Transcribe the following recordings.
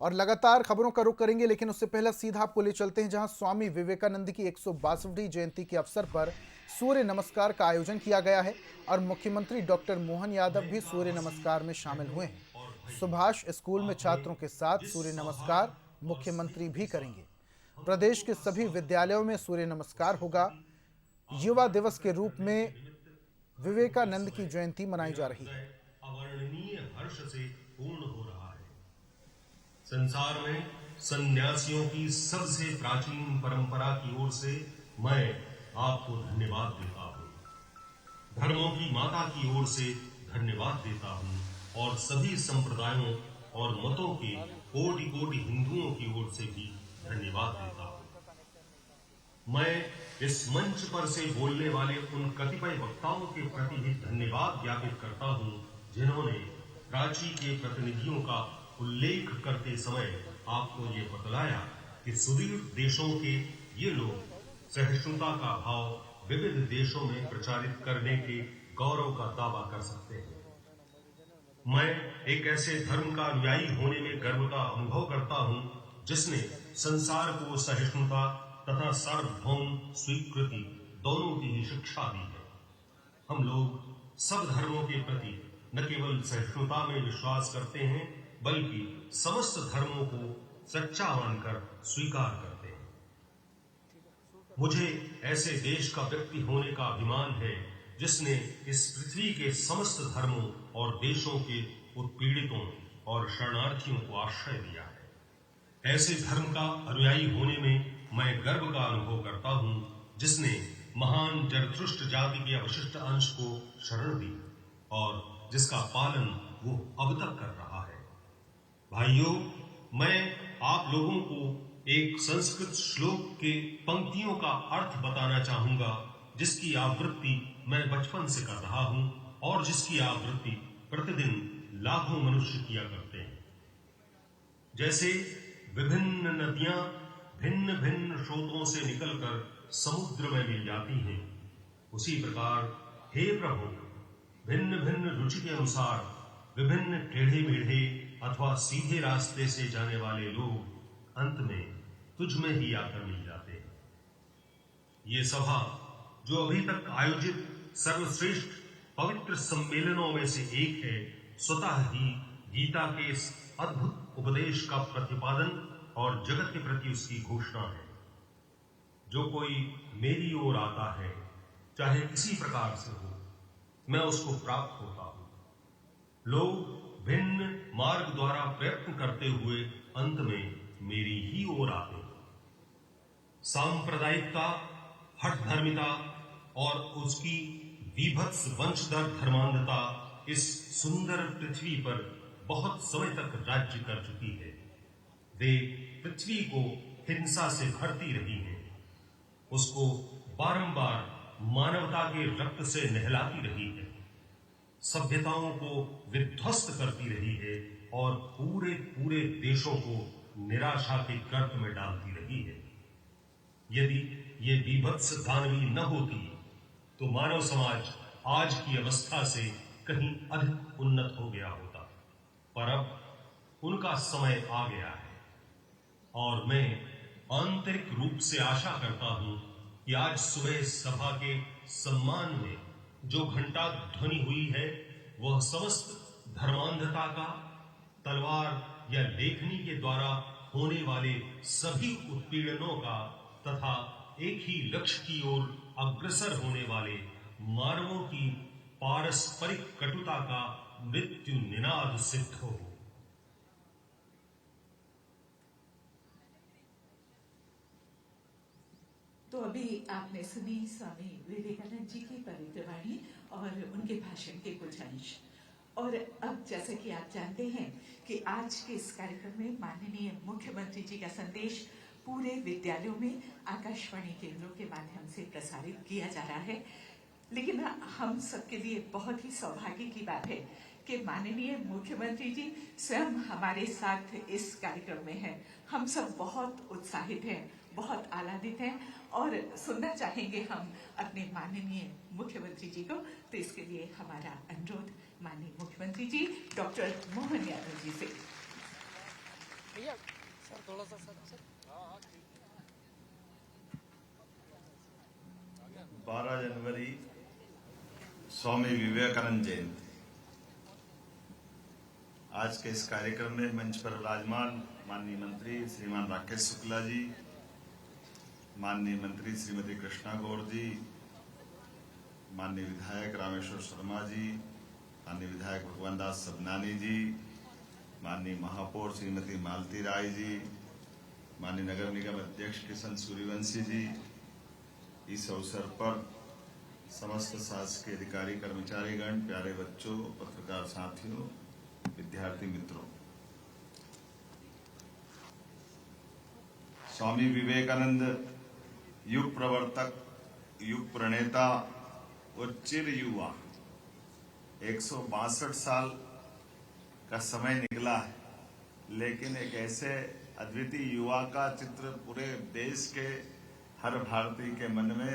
और लगातार खबरों का रुख करेंगे, लेकिन उससे पहले सीधा आपको ले चलते हैं जहां स्वामी विवेकानंद की 162वीं जयंती के अवसर पर सूर्य नमस्कार का आयोजन किया गया है और मुख्यमंत्री डॉक्टर मोहन यादव भी में सूर्य आपसी नमस्कार में शामिल प्रेम हुए हैं। और भैया सुभाष स्कूल में आपने छात्रों के साथ जिस सूर्य नमस्कार सौहार्द और मुख्यमंत्री स्नेह भी के करेंगे। साथ हम प्रदेश लोगों के का सभी स्वागत किया विद्यालयों में है सूर्य नमस्कार उसके होगा। प्रति युवा आभार दिवस के प्रकट रूप करने के में निमित्त हर मुहूर्त विवेकानंद की समय जयंती मनाई मेरा जा रही है। हृदय अवर्णनीय हर्ष से पूर्ण हो रहा है। संसार में सन्यासियों की सबसे प्राचीन परंपरा की ओर से मैं आपको धन्यवाद देता हूं। धर्मों की माता की ओर से धन्यवाद देता हूं और सभी संप्रदायों और मतों के कोटि कोटि हिंदुओं की ओर से भी धन्यवाद देता हूं। मैं इस मंच पर से बोलने वाले उन कतिपय वक्ताओं के प्रति भी धन्यवाद ज्ञापित करता हूं जिन्होंने प्राची के प्रतिनिधियों का उल्लेख करते समय आपको ये बतलाया कि सुदूर देशों के ये लोग सहिष्णुता का भाव विविध देशों में प्रचारित करने के गौरव का दावा कर सकते हैं। मैं एक ऐसे धर्म का अनुयायी होने में गर्व का अनुभव करता हूं जिसने संसार को सहिष्णुता तथा सार्वभौम स्वीकृति दोनों की ही शिक्षा दी है। हम लोग सब धर्मों के प्रति न केवल सहिष्णुता में विश्वास करते हैं बल्कि समस्त धर्मों को सच्चा मानकर स्वीकार करते हैं। मुझे ऐसे देश का व्यक्ति होने का अभिमान है जिसने इस पृथ्वी के समस्त धर्मों और देशों के उत्पीड़ितों और शरणार्थियों को आश्रय दिया है। ऐसे धर्म का अनुयायी होने में मैं गर्व का अनुभव करता हूं जिसने महान जरथुष्ट्र जाति के अवशिष्ट अंश को शरण दी और जिसका पालन वो अब तक कर रहा है। भाइयों, मैं आप लोगों को एक संस्कृत श्लोक के पंक्तियों का अर्थ बताना चाहूंगा जिसकी आवृत्ति मैं बचपन से कर रहा हूं और जिसकी आवृत्ति प्रतिदिन लाखों मनुष्य किया करते हैं। जैसे विभिन्न नदियां भिन्न भिन्न स्रोतों से निकलकर समुद्र में मिल जाती हैं, उसी प्रकार हे प्रभु, भिन्न भिन्न रुचि के अनुसार विभिन्न टेढ़े मेढ़े अथवा सीधे रास्ते से जाने वाले लोग अंत में तुझ में ही आकर मिल जाते हैं। ये सभा जो अभी तक आयोजित सर्वश्रेष्ठ पवित्र सम्मेलनों में से एक है, स्वतः ही गीता के इस अद्भुत उपदेश का प्रतिपादन और जगत के प्रति उसकी घोषणा है। जो कोई मेरी ओर आता है, चाहे किसी प्रकार से हो, मैं उसको प्राप्त होता हूं। लोग भिन्न मार्ग द्वारा प्रयत्न करते हुए अंत में मेरी ही ओर आते हैं। सांप्रदायिकता, हठधर्मिता और उसकी विभत्स वंशधर धर्मांधता इस सुंदर पृथ्वी पर बहुत समय तक राज्य कर चुकी है। वे पृथ्वी को हिंसा से भरती रही हैं, उसको बारंबार मानवता के रक्त से नहलाती रही है, सभ्यताओं को विध्वस्त करती रही है और पूरे पूरे देशों को निराशा के गर्त में डालती रही है। यदि ये बीभत्स दानवी न होती तो मानव समाज आज की अवस्था से कहीं अधिक उन्नत हो गया होता, पर अब उनका समय आ गया है और मैं आंतरिक रूप से आशा करता हूं कि आज सुबह सभा के सम्मान में जो घंटा ध्वनि हुई है वह समस्त धर्मांधता का, तलवार या लेखनी के द्वारा होने वाले सभी उत्पीड़नों का तथा एक ही लक्ष्य की ओर अग्रसर होने वाले मानवों की पारस्परिक कटुता का मृत्यु निनाद सिद्ध हो। तो अभी आपने सुनी स्वामी विवेकानंद जी की पवित्र वाणी और उनके भाषण के कुछ अंश। और अब जैसा कि आप जानते हैं कि आज के इस कार्यक्रम में माननीय मुख्यमंत्री जी का संदेश पूरे विद्यालयों में आकाशवाणी केंद्रों के माध्यम से प्रसारित किया जा रहा है। लेकिन हम सबके लिए बहुत ही सौभाग्य की बात है कि माननीय मुख्यमंत्री जी स्वयं हमारे साथ इस कार्यक्रम में हैं। हम सब बहुत उत्साहित हैं, बहुत आह्लादित हैं और सुनना चाहेंगे हम अपने माननीय मुख्यमंत्री जी को। तो इसके लिए हमारा अनुरोध माननीय मुख्यमंत्री जी डॉक्टर मोहन यादव जी से। भैया सर थोड़ा सा सर 12 जनवरी स्वामी विवेकानंद जयंती। आज के इस कार्यक्रम में मंच पर विराजमान माननीय मंत्री श्रीमान राकेश शुक्ला जी, माननीय मंत्री श्रीमती कृष्णा गौर जी, माननीय विधायक रामेश्वर शर्मा जी, माननीय विधायक भगवान दास सबनानी जी, माननीय महापौर श्रीमती मालती राय जी, माननीय नगर निगम अध्यक्ष किशन सूर्यवंशी जी, इस अवसर पर समस्त शासकीय अधिकारी कर्मचारीगण, प्यारे बच्चों, पत्रकार साथियों, विद्यार्थी मित्रों, स्वामी विवेकानंद युग प्रवर्तक, युग प्रणेता और चिर युवा 162 साल का समय निकला है, लेकिन एक ऐसे अद्वितीय युवा का चित्र पूरे देश के हर भारतीय के मन में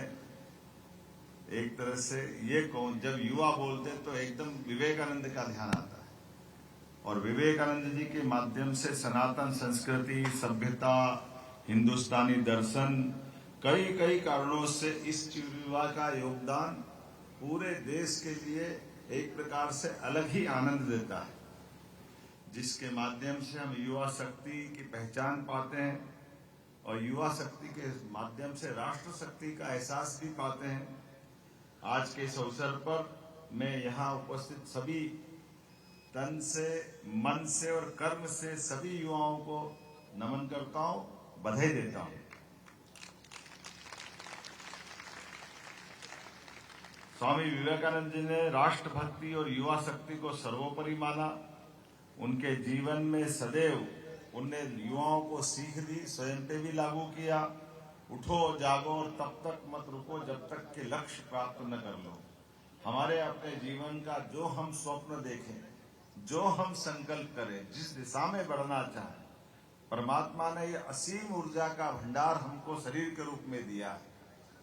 एक तरह से ये कौन, जब युवा बोलते तो एकदम विवेकानंद का ध्यान आता है। और विवेकानंद जी के माध्यम से सनातन संस्कृति, सभ्यता, हिंदुस्तानी दर्शन, कई कई कारणों से इस युवा का योगदान पूरे देश के लिए एक प्रकार से अलग ही आनंद देता है, जिसके माध्यम से हम युवा शक्ति की पहचान पाते हैं और युवा शक्ति के माध्यम से राष्ट्र शक्ति का एहसास भी पाते हैं। आज के इस अवसर पर मैं यहाँ उपस्थित सभी तन से, मन से और कर्म से सभी युवाओं को नमन करता हूँ, बधाई देता हूँ। स्वामी विवेकानंद जी ने राष्ट्रभक्ति और युवा शक्ति को सर्वोपरि माना। उनके जीवन में सदैव उनने युवाओं को सीख दी, स्वयं पे भी लागू किया। उठो जागो और तब तक मत रुको जब तक के लक्ष्य प्राप्त न कर लो। हमारे अपने जीवन का जो हम स्वप्न देखें, जो हम संकल्प करें, जिस दिशा में बढ़ना चाहें, परमात्मा ने ये असीम ऊर्जा का भंडार हमको शरीर के रूप में दिया है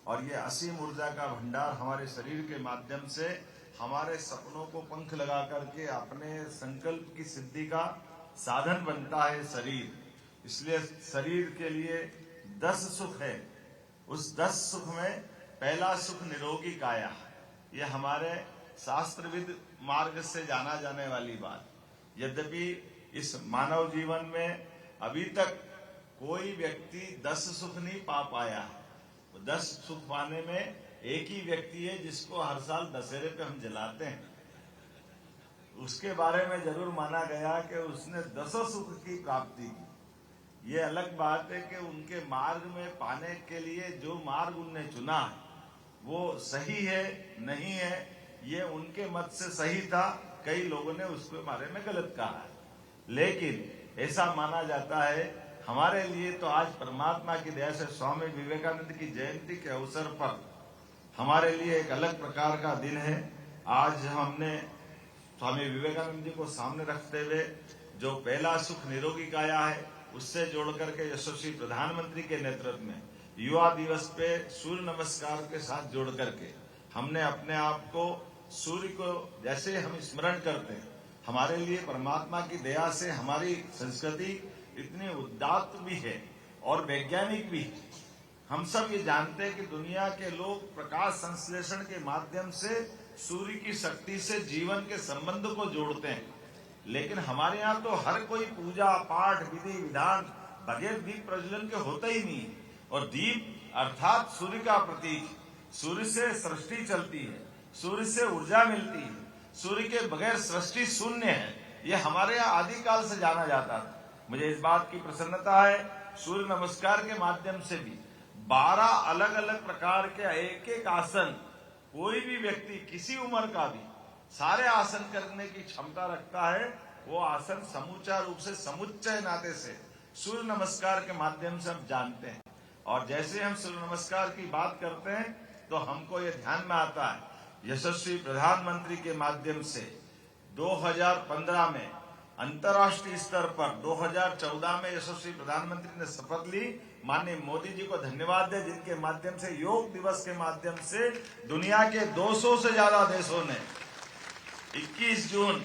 और ये असीम ऊर्जा का भंडार हमारे शरीर के माध्यम से हमारे सपनों को पंख लगा करके अपने संकल्प की सिद्धि का साधन बनता है शरीर। इसलिए शरीर के लिए 10 सुख है। उस 10 सुख में पहला सुख निरोगी काया। ये हमारे शास्त्रविद मार्ग से जाना जाने वाली बात। यद्यपि इस मानव जीवन में अभी तक कोई व्यक्ति 10 सुख नहीं पा पाया है। 10 सुख पाने में एक ही व्यक्ति है जिसको हर साल दशहरे पे हम जलाते हैं। उसके बारे में जरूर माना गया कि उसने 10 सुख की प्राप्ति की। ये अलग बात है कि उनके मार्ग में पाने के लिए जो मार्ग उनने चुना है वो सही है नहीं है, ये उनके मत से सही था। कई लोगों ने उसके बारे में गलत कहा है, लेकिन ऐसा माना जाता है हमारे लिए तो आज परमात्मा की दया से स्वामी विवेकानंद की जयंती के अवसर पर हमारे लिए एक अलग प्रकार का दिन है। आज हमने स्वामी विवेकानंद जी को सामने रखते हुए जो पहला सुख निरोगी काया है उससे जोड़ करके यशस्वी प्रधानमंत्री के नेतृत्व में युवा दिवस पे सूर्य नमस्कार के साथ जोड़ करके हमने अपने आप को सूर्य को जैसे हम स्मरण करते हैं, हमारे लिए परमात्मा की दया से हमारी संस्कृति इतनी उदात्त भी है और वैज्ञानिक भी है। हम सब ये जानते हैं कि दुनिया के लोग प्रकाश संश्लेषण के माध्यम से सूर्य की शक्ति से जीवन के संबंध को जोड़ते हैं, लेकिन हमारे यहाँ तो हर कोई पूजा पाठ विधि विधान बगैर दीप प्रज्वलन के होता ही नहीं। और दीप अर्थात सूर्य का प्रतीक, सूर्य से सृष्टि चलती है, सूर्य से ऊर्जा मिलती है, सूर्य के बगैर सृष्टि शून्य है। ये हमारे यहाँ आदिकाल से जाना जाता था। मुझे इस बात की प्रसन्नता है सूर्य नमस्कार के माध्यम से भी 12 अलग अलग प्रकार के एक एक आसन कोई भी व्यक्ति किसी उम्र का भी सारे आसन करने की क्षमता रखता है। वो आसन समूचा रूप से समुच्चय नाते से सूर्य नमस्कार के माध्यम से हम जानते हैं। और जैसे हम सूर्य नमस्कार की बात करते हैं तो हमको ये ध्यान में आता है यशस्वी प्रधानमंत्री के माध्यम से 2015 में अंतर्राष्ट्रीय स्तर पर 2014 में यशस्वी प्रधानमंत्री ने शपथ ली। माननीय मोदी जी को धन्यवाद है जिनके माध्यम से योग दिवस के माध्यम से दुनिया के 200 से ज्यादा देशों ने 21 जून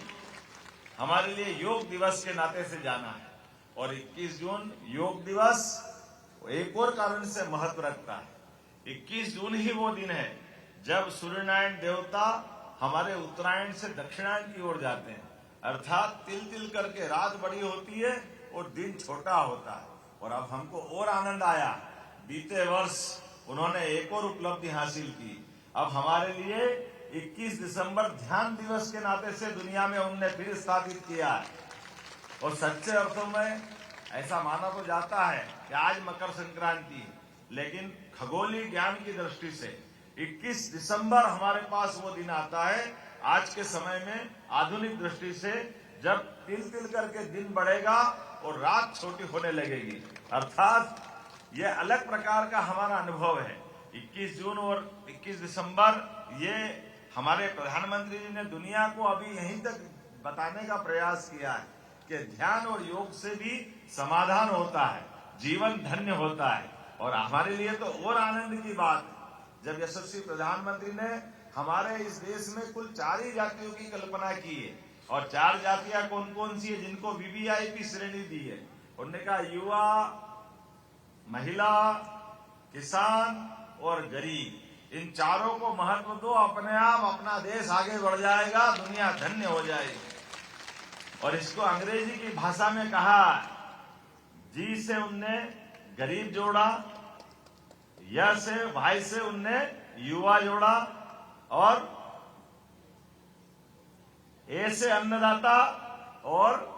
हमारे लिए योग दिवस के नाते से जाना है। और 21 जून योग दिवस एक और कारण से महत्व रखता है। 21 जून ही वो दिन है जब सूर्यनारायण देवता हमारे उत्तरायण से दक्षिणायन की ओर जाते हैं, अर्थात तिल तिल करके रात बड़ी होती है और दिन छोटा होता है। और अब हमको और आनंद आया, बीते वर्ष उन्होंने एक और उपलब्धि हासिल की। अब हमारे लिए 21 दिसंबर ध्यान दिवस के नाते से दुनिया में उनने फिर स्थापित किया है। और सच्चे अर्थों में ऐसा माना तो जाता है कि आज मकर संक्रांति है, लेकिन खगोलीय ज्ञान की दृष्टि से 21 दिसंबर हमारे पास वो दिन आता है आज के समय में आधुनिक दृष्टि से, जब तिल तिल करके दिन बढ़ेगा और रात छोटी होने लगेगी। अर्थात ये अलग प्रकार का हमारा अनुभव है। 21 जून और 21 दिसंबर ये हमारे प्रधानमंत्री जी ने दुनिया को अभी यहीं तक बताने का प्रयास किया है कि ध्यान और योग से भी समाधान होता है, जीवन धन्य होता है। और हमारे लिए तो और आनंद की बात है जब यशस्वी प्रधानमंत्री ने हमारे इस देश में कुल 4 ही जातियों की कल्पना की है। और 4 जातियां कौन कौन सी है जिनको वीवीआईपी श्रेणी दी है? उन्होंने कहा युवा, महिला, किसान और गरीब, इन चारों को महत्व दो, अपने आप अपना देश आगे बढ़ जाएगा, दुनिया धन्य हो जाएगी। और इसको अंग्रेजी की भाषा में कहा, जी से उनने गरीब जोड़ा, य से भाई से उनने युवा जोड़ा, और ए से अन्नदाता और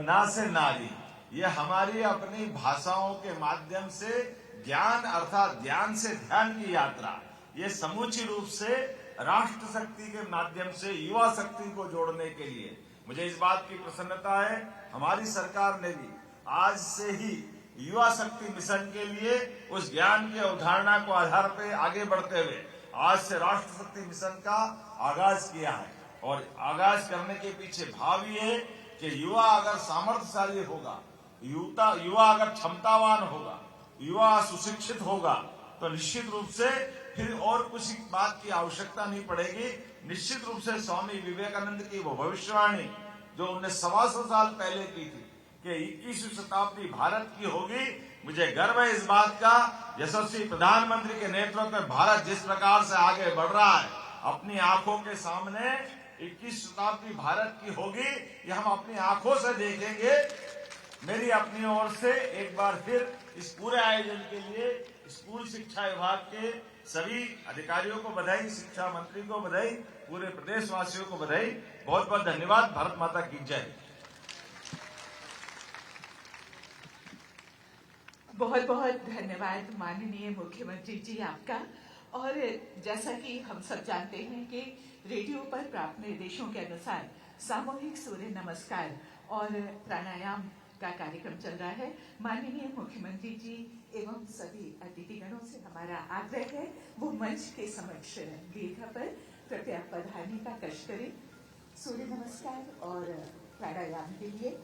ना से नारी। ये हमारी अपनी भाषाओं के माध्यम से ज्ञान अर्थात ध्यान से ध्यान की यात्रा, ये समूची रूप से राष्ट्र शक्ति के माध्यम से युवा शक्ति को जोड़ने के लिए मुझे इस बात की प्रसन्नता है, हमारी सरकार ने भी आज से ही युवा शक्ति मिशन के लिए उस ज्ञान की अवधारणा को आधार पे आगे बढ़ते हुए आज से राष्ट्र शक्ति मिशन का आगाज किया है। और आगाज करने के पीछे भाव ये है कि युवा अगर सामर्थ्यशाली होगा, युवा अगर क्षमतावान होगा, युवा सुशिक्षित होगा, तो निश्चित रूप से फिर और कुछ बात की आवश्यकता नहीं पड़ेगी। निश्चित रूप से स्वामी विवेकानंद की वो भविष्यवाणी जो उन्होंने 125 साल पहले की थी कि 21वीं शताब्दी भारत की होगी, मुझे गर्व है इस बात का। यशस्वी प्रधानमंत्री के नेतृत्व में भारत जिस प्रकार से आगे बढ़ रहा है, अपनी आंखों के सामने 21 शताब्दी भारत की होगी, ये हम अपनी आंखों से देखेंगे। मेरी अपनी ओर से एक बार फिर इस पूरे आयोजन के लिए स्कूल शिक्षा विभाग के सभी अधिकारियों को बधाई, शिक्षा मंत्री को बधाई, पूरे प्रदेशवासियों को बधाई। बहुत बहुत धन्यवाद। भारत माता की जय। बहुत बहुत धन्यवाद माननीय मुख्यमंत्री जी आपका। और जैसा कि हम सब जानते हैं कि रेडियो पर प्राप्त निर्देशों के अनुसार सामूहिक सूर्य नमस्कार और प्राणायाम का कार्यक्रम चल रहा है। माननीय मुख्यमंत्री जी एवं सभी अतिथिगणों से हमारा आग्रह है वो मंच के समक्ष दीर्घा पर कृपया पधारने का कष्ट करें सूर्य नमस्कार और प्राणायाम के लिए।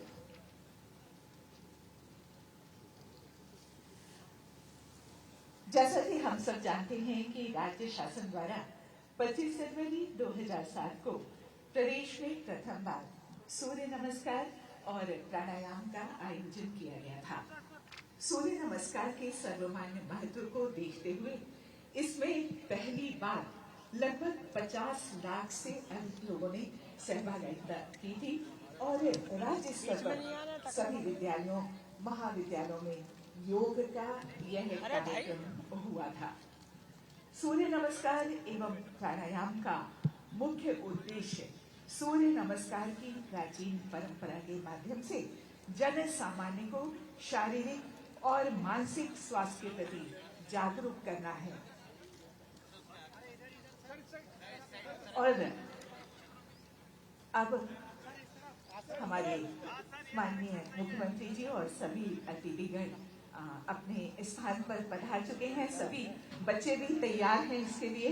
जैसा कि हम सब जानते हैं कि राज्य शासन द्वारा 25 जनवरी 2007 को प्रदेश में प्रथम बार सूर्य नमस्कार और प्राणायाम का आयोजन किया गया था। सूर्य नमस्कार के सर्वमान्य महत्व को देखते हुए इसमें पहली बार लगभग 50 लाख से अधिक लोगों ने सहभागिता की थी और राज्य स्तर पर सभी विद्यालयों, महाविद्यालयों में योग का यह कार्यक्रम हुआ था। सूर्य नमस्कार एवं प्राणायाम का मुख्य उद्देश्य सूर्य नमस्कार की प्राचीन परंपरा के माध्यम से जन सामान्य को शारीरिक और मानसिक स्वास्थ्य के प्रति जागरूक करना है। और अब हमारे माननीय मुख्यमंत्री जी और सभी अतिथिगण अपने स्थान पर पधार चुके हैं। सभी बच्चे भी तैयार हैं इसके लिए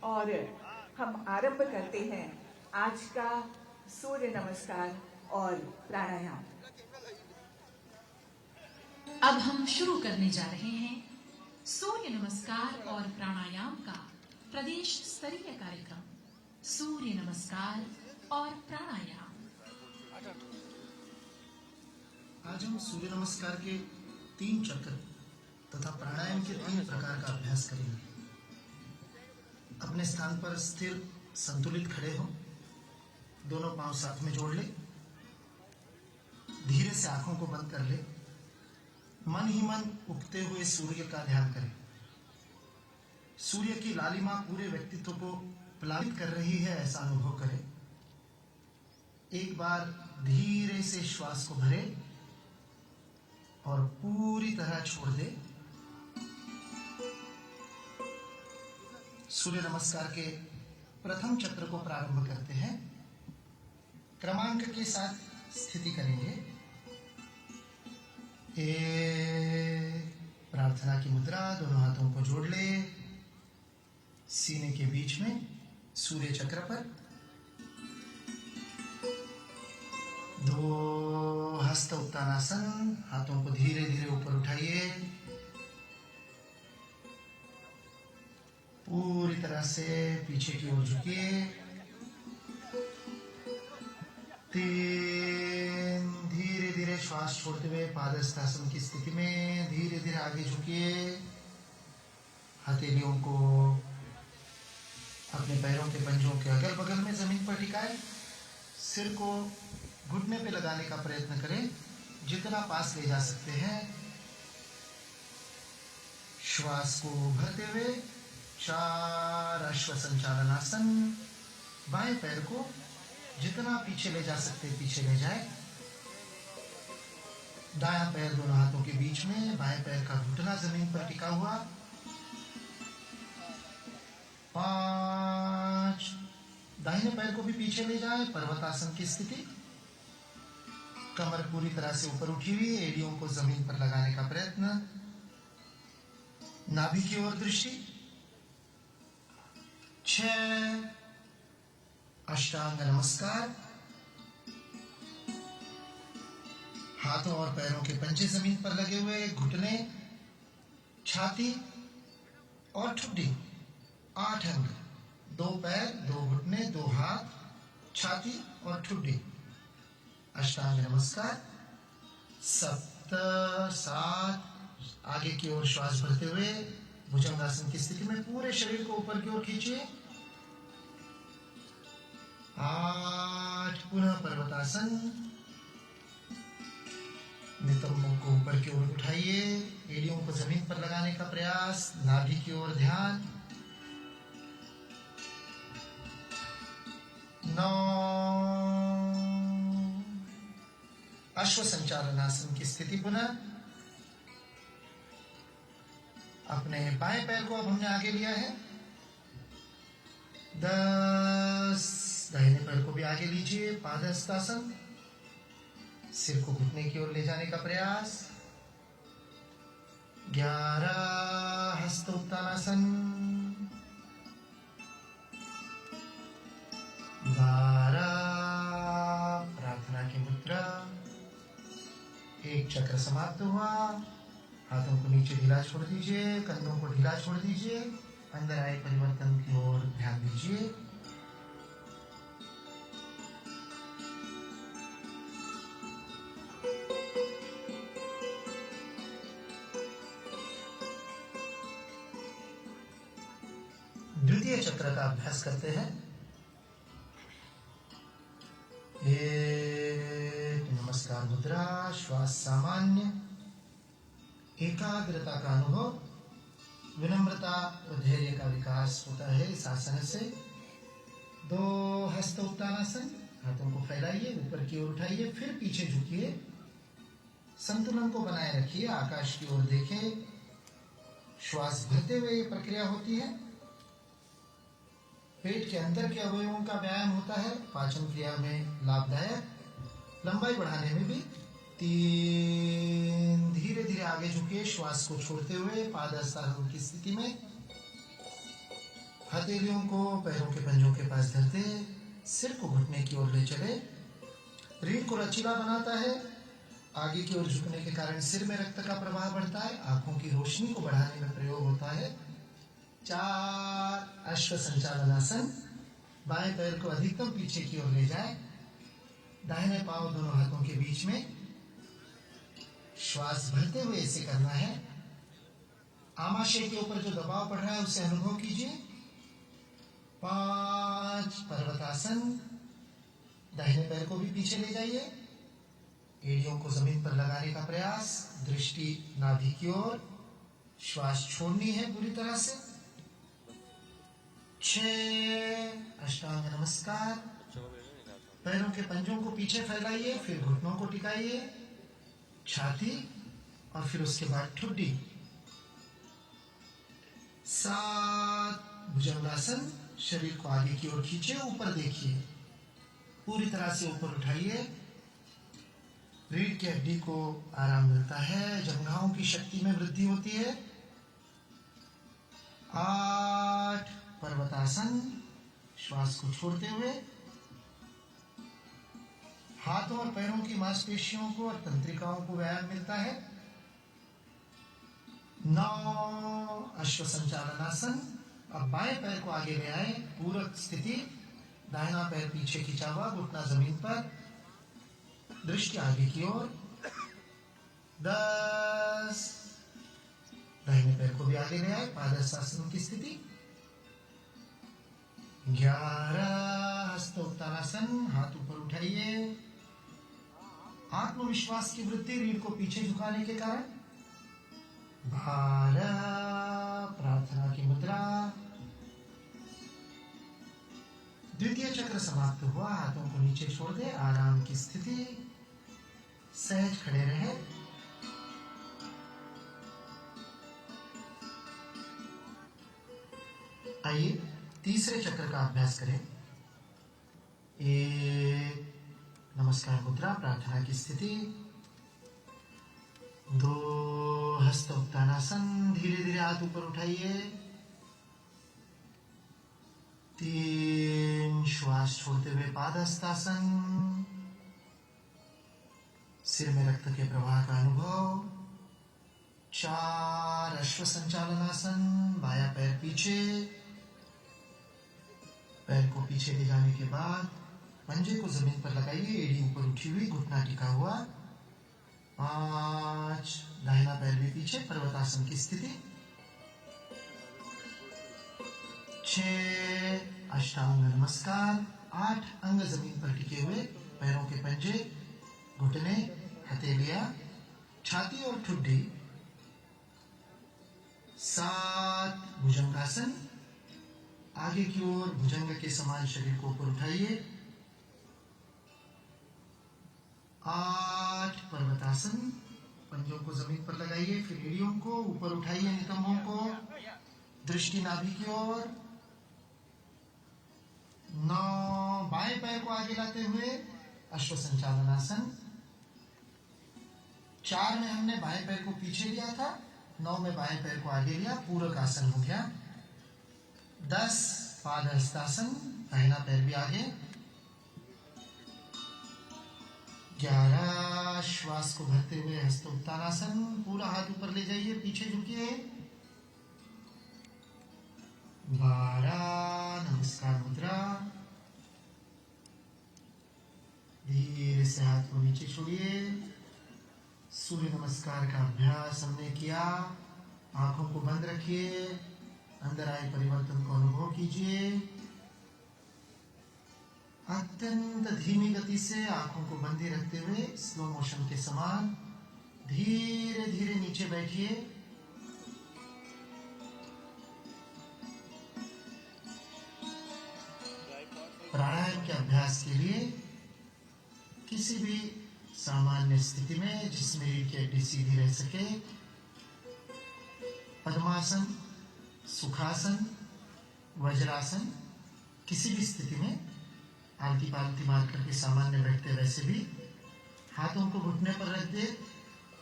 और हम आरंभ करते हैं आज का सूर्य नमस्कार और प्राणायाम। अब हम शुरू करने जा रहे हैं सूर्य नमस्कार और प्राणायाम का प्रदेश स्तरीय कार्यक्रम सूर्य नमस्कार और प्राणायाम। आज हम सूर्य नमस्कार के 3 चक्र तथा प्राणायाम के 3 प्रकार का अभ्यास करेंगे। अपने स्थान पर स्थिर संतुलित खड़े हो, दोनों पांव साथ में जोड़ ले, धीरे से आंखों को बंद कर ले, मन ही मन उगते हुए सूर्य का ध्यान करें। सूर्य की लालिमा पूरे व्यक्तित्व को प्लावित कर रही है, ऐसा अनुभव करें। एक बार धीरे से श्वास को भरे और पूरी तरह छोड़ दे। सूर्य नमस्कार के प्रथम चक्र को प्रारंभ करते हैं। क्रमांक के साथ स्थिति करेंगे। प्रार्थना की मुद्रा, दोनों हाथों को जोड़ ले, सीने के बीच में सूर्य चक्र पर। 2 हस्त उत्तानासन, हाथों को धीरे धीरे ऊपर उठाइए, पूरी तरह से पीछे की ओर झुकिए। 3 धीरे धीरे श्वास छोड़ते हुए पादस्थासन की स्थिति में धीरे धीरे आगे झुकिए। हथेलियों को अपने पैरों के पंजों के अगल बगल में जमीन पर टिकाए। सिर को घुटने पे लगाने का प्रयत्न करें, जितना पास ले जा सकते हैं। श्वास को भरते हुए 4 अश्व संचालनासन। बाएं पैर को जितना पीछे ले जा सकते पीछे ले जाए। दायां पैर दोनों हाथों के बीच में, बाएं पैर का घुटना जमीन पर टिका हुआ। 5 दाहिने पैर को भी पीछे ले जाए, पर्वतासन की स्थिति। कमर पूरी तरह से ऊपर उठी हुई, एड़ियों को जमीन पर लगाने का प्रयत्न। नाभि की ओर दृष्टि। 6 अष्टांग नमस्कार। हाथों और पैरों के पंजे जमीन पर लगे हुए, घुटने, छाती और ठुड्डी। 8 अंग, 2 पैर, 2 घुटने, 2 हाथ, छाती और ठुड्डी। अष्टांग नमस्कार। 7 आगे की ओर श्वास भरते हुए भुजंगासन की स्थिति में पूरे शरीर को ऊपर की ओर खींचिए। 8 पुनः पर्वतासन। नितंबों को ऊपर की ओर उठाइए, एड़ियों को जमीन पर लगाने का प्रयास, नाभि की ओर ध्यान। 9 अश्व संचालनासन की स्थिति पुनः। अपने बाएं पैर को अब हमने आगे लिया है। 10 दाहिने पैर को भी आगे लीजिए, पादहस्तासन। सिर को घुटने की ओर ले जाने का प्रयास। 11 हस्त उत्तानासन। 12 प्रार्थना की मुद्रा। 1 चक्र समाप्त हुआ। हाथों को नीचे ढीला छोड़ दीजिए, कंधों को ढीला छोड़ दीजिए। अंदर आए परिवर्तन की ओर ध्यान दीजिए। द्वितीय चक्र का अभ्यास करते हैं। नमस्कार मुद्रा, श्वास सामान्य, एकाग्रता का अनुभव, विनम्रता और धैर्य का विकास होता है इस आसन से। 2 हस्त उत्तानासन। हाथों को फैलाइए, ऊपर की ओर उठाइए, फिर पीछे झुकिए। संतुलन को बनाए रखिए, आकाश की ओर देखें। श्वास भरते हुए ये प्रक्रिया होती है। पेट के अंदर के अवयवों का व्यायाम होता है, पाचन क्रिया में लाभदायक, लंबाई बढ़ाने में भी। 3 धीरे धीरे आगे झुकिए, श्वास को छोड़ते हुए पादहस्तासन की स्थिति में। हथेलियों को पैरों के पंजों के पास धरते, सिर को घुटने की ओर ले चले। रीढ़ को लचीला बनाता है। आगे की ओर झुकने के कारण सिर में रक्त का प्रवाह बढ़ता है, आंखों की रोशनी को बढ़ाने में प्रयोग होता है। 4 अश्व संचालनासन। बाएं पैर को अधिकतम पीछे की ओर ले जाए, दाहिने पांव दोनों हाथों के बीच में। श्वास भरते हुए इसे करना है। आमाशय के ऊपर जो दबाव पड़ रहा है उसे अनुभव कीजिए। 5 पर्वतासन। दाहिने पैर को भी पीछे ले जाइए। एड़ियों को जमीन पर लगाने का प्रयास, दृष्टि नाभि की ओर। श्वास छोड़नी है पूरी तरह से। 6 अष्टांग नमस्कार। पैरों के पंजों को पीछे फैलाइए, फिर घुटनों को टिकाइए, छाती और फिर उसके बाद ठुड्डी। 7 भुजंगासन। शरीर को आगे की ओर खींचे, ऊपर देखिए, पूरी तरह से ऊपर उठाइए। रीढ़ की हड्डी को आराम मिलता है, जंघाओं की शक्ति में वृद्धि होती है। 8 पर्वतासन। श्वास को छोड़ते हुए हाथों और पैरों की मांसपेशियों को और तंत्रिकाओं को व्यायाम मिलता है। 9 अश्व संचालनासन। अब बाएं पैर को आगे ले आए, पूरक स्थिति। दाहिना पैर पीछे खिंचा हुआ, घुटना जमीन पर, दृष्टि आगे की ओर। 10 दाहिने पैर को भी आगे ले आए, पादहस्तासन की स्थिति। 11 हस्तोत्तानासन। हाथ ऊपर उठाइए। आत्मविश्वास की वृद्धि रीढ़ को पीछे झुकाने के कारण। 12 प्रार्थना की मुद्रा। द्वितीय चक्र समाप्त हुआ। हाथों को नीचे छोड़ दे, आराम की स्थिति। सहज खड़े रहे। आइए तीसरे चक्र का अभ्यास करें। 1 नमस्कार मुद्रा, प्रार्थना की स्थिति। 2 हस्त उत्तानासन। धीरे धीरे हाथ ऊपर उठाइए। 3 श्वास छोड़ते हुए पादहस्तासन। सिर में रक्त के प्रवाह का अनुभव। 4 अश्व संचालनासन। बायां पैर पीछे। पैर को पीछे ले जाने के बाद पंजे को जमीन पर लगाइए, एड़ी ऊपर उठी हुई, घुटना टिका हुआ। 5 दाहिना पैर भी पीछे, पर्वतासन की स्थिति। 6 अष्टांग नमस्कार। 8 अंग जमीन पर टिके हुए, पैरों के पंजे, घुटने, हथेलियां, छाती और ठुड्डी। 7 भुजंगासन। आगे की ओर भुजंग के समान शरीर को ऊपर उठाइए। 8 पर्वतासन। पंजों को जमीन पर लगाइए, फिर एड़ियों को ऊपर उठाइए, नितंबों को, दृष्टि नाभि की ओर। 9 बाएं पैर को आगे लाते हुए अश्व संचालनासन। 4 में हमने बाएं पैर को पीछे लिया था, 9 में बाएं पैर को आगे लिया, पूरक आसन हो गया। 10 पादहस्तासन। दाहिना पैर भी आगे। 11 श्वास को भरते हुए हस्तोत्तानासन। पूरा हाथ ऊपर ले जाइए, पीछे झुकिए। 12 नमस्कार मुद्रा। धीरे से हाथ को नीचे छोड़िए। सूर्य नमस्कार का अभ्यास हमने किया। आंखों को बंद रखिए, अंदर आए परिवर्तन को अनुभव कीजिए। अत्यंत धीमी गति से आंखों को बंदी रखते हुए स्लो मोशन के समान धीरे धीरे नीचे बैठिए। प्राणायाम के अभ्यास के लिए किसी भी सामान्य स्थिति में जिसमें रीढ़ की हड्डी सीधी रह सके, पद्मासन, सुखासन, वज्रासन, किसी भी स्थिति में आलती पालती मार करके सामान्य बैठते वैसे भी हाथों को घुटने पर रख दे,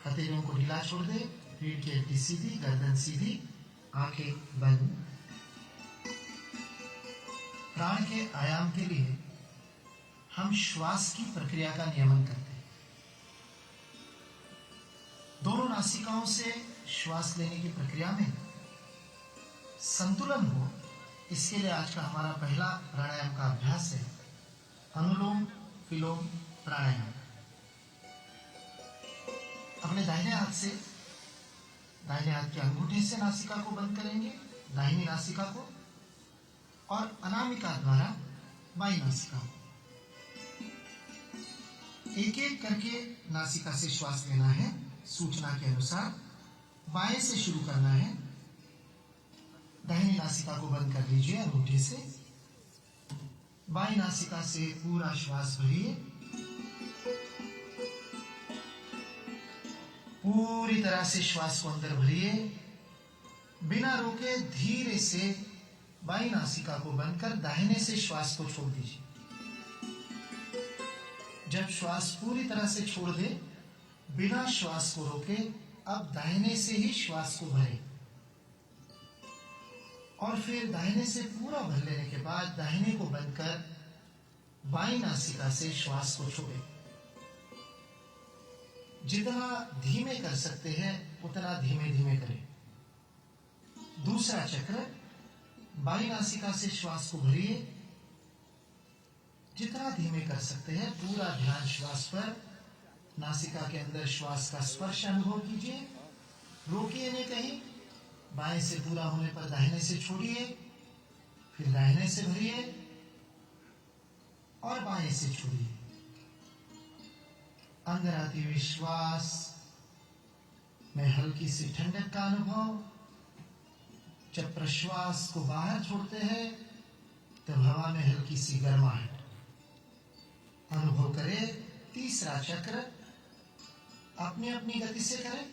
हथेलियों को ढीला छोड़ दे, रीढ़ की हड्डी सीधी, गर्दन सीधी, आंखें बंद। प्राण के आयाम के लिए हम श्वास की प्रक्रिया का नियमन करते हैं। दोनों नासिकाओं से श्वास लेने की प्रक्रिया में संतुलन हो, इसके लिए आज का हमारा पहला प्राणायाम का अभ्यास है अनुलोम विलोम प्राणायाम। अपने दाहिने हाथ से, दाहिने हाथ के अंगूठे से नासिका को बंद करेंगे, दाहिनी नासिका को, और अनामिका द्वारा बाई नासिका को। एक एक करके नासिका से श्वास लेना है। सूचना के अनुसार बाएं से शुरू करना है। दाहिनी नासिका को बंद कर लीजिए अंगूठे से। बाईं नासिका से पूरा श्वास भरिए। पूरी तरह से श्वास को अंदर भरिए। बिना रोके धीरे से बाईं नासिका को बंद कर दाहिने से श्वास को छोड़ दीजिए। जब श्वास पूरी तरह से छोड़ दे, बिना श्वास को रोके अब दाहिने से ही श्वास को भरें, और फिर दाहिने से पूरा भर लेने के बाद दाहिने को बंद कर बाईं नासिका से श्वास को छोड़ें। जितना धीमे कर सकते हैं उतना धीमे धीमे करें। दूसरा चक्र, बाईं नासिका से श्वास को भरिए। जितना धीमे कर सकते हैं पूरा ध्यान श्वास पर। नासिका के अंदर श्वास का स्पर्श अनुभव कीजिए। रोकिए नहीं कहीं। बाएं से पूरा होने पर दाहिने से छोड़िए, फिर दाहिने से भरिए और बाएं से छोड़िए। अंदर आती हुई श्वास में हल्की सी ठंडक का अनुभव। जब प्रश्वास को बाहर छोड़ते हैं तब हवा में हल्की सी गर्माहट अनुभव करें। तीसरा चक्र अपनी अपनी गति से करें,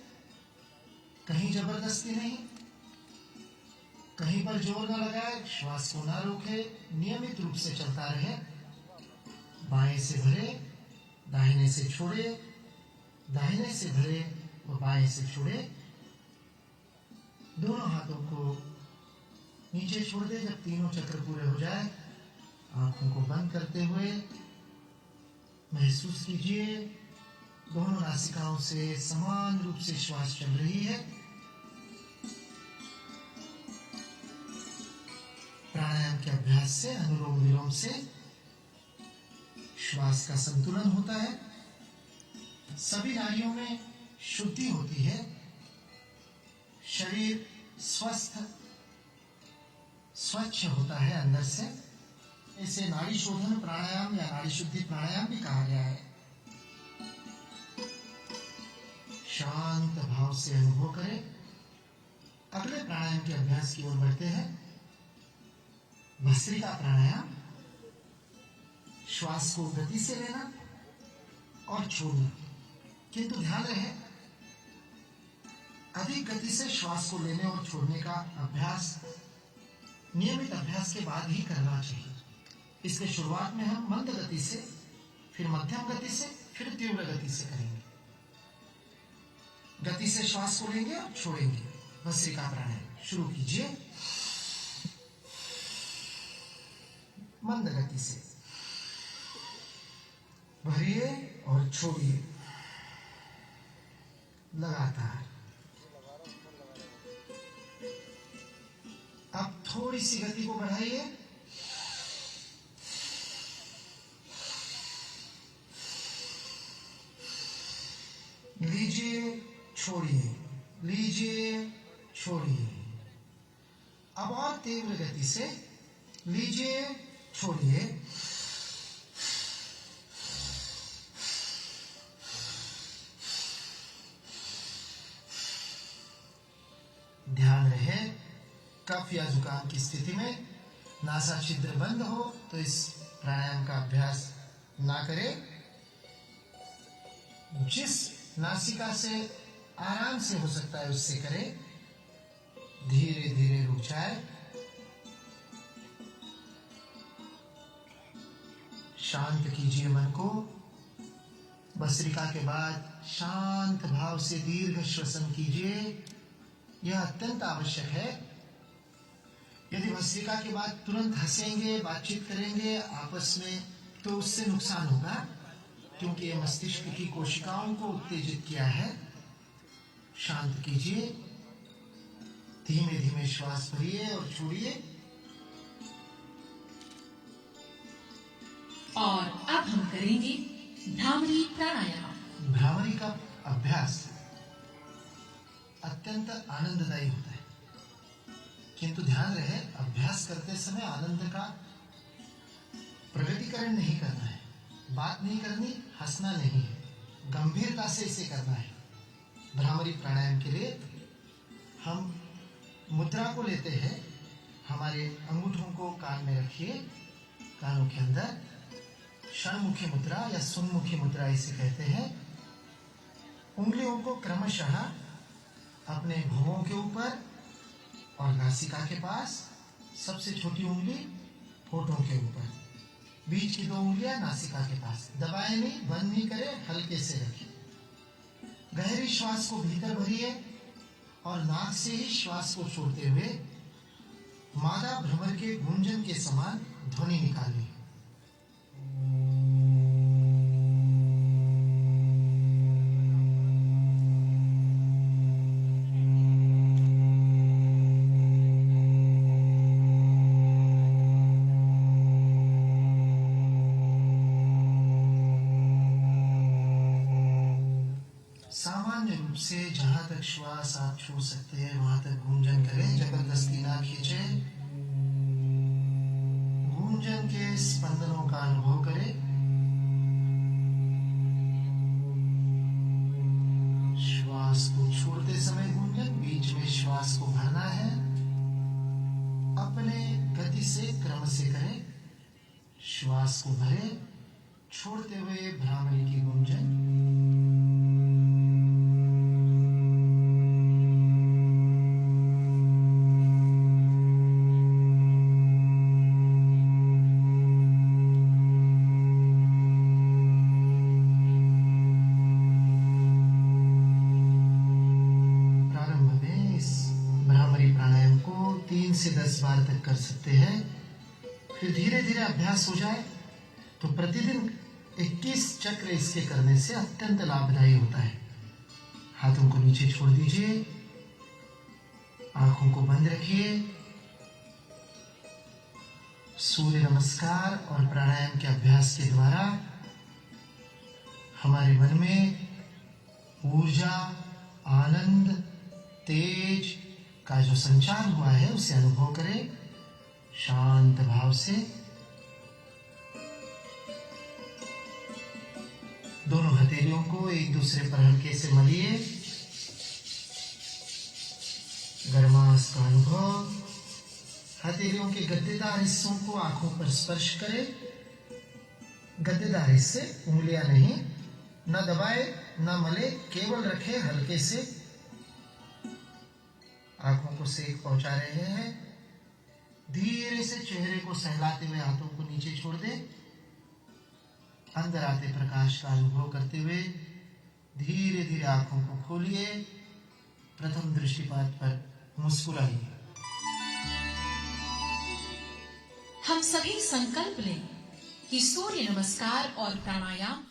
कहीं जबरदस्ती नहीं, कहीं पर जोर न लगाए, श्वास को ना रोके, नियमित रूप से चलता रहे। बाएं से भरे, दाहिने से छोड़े, दाहिने से भरे और बाएं से छोड़े। दोनों हाथों को नीचे छोड़ दे। जब तीनों चक्र पूरे हो जाए, आंखों को बंद करते हुए महसूस कीजिए दोनों नासिकाओं से समान रूप से श्वास चल रही है। प्राणायाम के अभ्यास से, अनुलोम विलोम से श्वास का संतुलन होता है। सभी नाड़ियों में शुद्धि होती है। शरीर स्वस्थ स्वच्छ होता है अंदर से। इसे नाड़ी शोधन प्राणायाम या नाड़ी शुद्धि प्राणायाम भी कहा गया है। शांत भाव से अनुभव करें। अगले प्राणायाम के अभ्यास की ओर बढ़ते हैं। भस्त्रिका प्राणायाम। श्वास को गति से लेना और छोड़ना, किंतु ध्यान रहे अधिक गति से श्वास को लेने और छोड़ने का अभ्यास नियमित अभ्यास के बाद ही करना चाहिए। इसके शुरुआत में हम मंद गति से, फिर मध्यम गति से, फिर तीव्र गति से करेंगे। गति से श्वास को लेंगे और छोड़ेंगे। भस्त्रिका प्राणायाम शुरू कीजिए। मंद गति से भरिए और छोड़िए लगातार। अब थोड़ी सी गति को बढ़ाइए। लीजिए, छोड़िए, लीजिए, छोड़िए। अब और तीव्र गति से लीजिए, छोड़िए। ध्यान रहे कफ या जुकाम की स्थिति में नासा छिद्र बंद हो तो इस प्राणायाम का अभ्यास ना करें। जिस नासिका से आराम से हो सकता है उससे करें। धीरे धीरे रुक जाए। शांत कीजिए मन को। भस्त्रिका के बाद शांत भाव से दीर्घ श्वसन कीजिए। यह अत्यंत आवश्यक है। यदि भस्त्रिका के बाद तुरंत हंसेंगे, बातचीत करेंगे आपस में, तो उससे नुकसान होगा, क्योंकि यह मस्तिष्क की कोशिकाओं को उत्तेजित किया है। शांत कीजिए। धीमे धीमे श्वास भरिए और छोड़िए। और अब हम करेंगे भ्रामरी प्राणायाम। भ्रामरी का अभ्यास अत्यंत आनंददायी होता है। किंतु ध्यान रहे, अभ्यास करते समय आनंद का प्रगटीकरण नहीं करना है, बात नहीं करनी, हंसना नहीं है, गंभीरता से इसे करना है। भ्रामरी प्राणायाम के लिए हम मुद्रा को लेते हैं, हमारे अंगूठों को कान में रखिए, कानों के अंदर षणमुखी मुद्रा या सुनमुखी मुद्रा इसे कहते हैं। उंगलियों को क्रमशः अपने भुवों के ऊपर और नासिका के पास, सबसे छोटी उंगली होठों के ऊपर, बीच की 2 उंगलियां नासिका के पास, दबाए नहीं, बंद नहीं करे, हल्के से रखिए। गहरी श्वास को भीतर भरिए और नाक से ही श्वास को छोड़ते हुए मादा भ्रमर के गूंजन के समान ध्वनि निकालिए। सामान्य रूप से जहां तक श्वास आप छू सकते हैं वहां तक गूंजन करें, जबरदस्ती ना खींचे। गूंजन के स्पंदनों का अनुभव करें। श्वास को छोड़ते समय गूंजन, बीच में श्वास को भरना है। अपने गति से, क्रम से करें। श्वास को भरे, छोड़ते हुए भ्रामरी की गूंजन। प्राणायाम को 3 से 10 बार तक कर सकते हैं। फिर धीरे धीरे अभ्यास हो जाए तो प्रतिदिन 21 चक्र इसके करने से अत्यंत लाभदायी होता है। हाथों को नीचे छोड़ दीजिए, आंखों को बंद रखिए। सूर्य नमस्कार और प्राणायाम के अभ्यास के द्वारा हमारे मन में ऊर्जा, आनंद, तेज का जो संचार हुआ है उसे अनुभव करें शांत भाव से। दोनों हथेलियों को एक दूसरे पर हल्के से मलिए। गर्माश का अनुभव। हथेलियों के गद्देदार हिस्सों को आंखों पर स्पर्श करें। गद्देदार हिस्से, उंगलियां नहीं, न दबाए न मले, केवल रखे हल्के से। आंखों को सेक पहुंचा रहे हैं। धीरे से चेहरे को सहलाते हुए हाथों को नीचे छोड़ दें। अंदर आते प्रकाश का अनुभव करते हुए धीरे धीरे आंखों को खोलिए। प्रथम दृष्टिपात पर मुस्कुराइए। हम सभी संकल्प लें कि सूर्य नमस्कार और प्राणायाम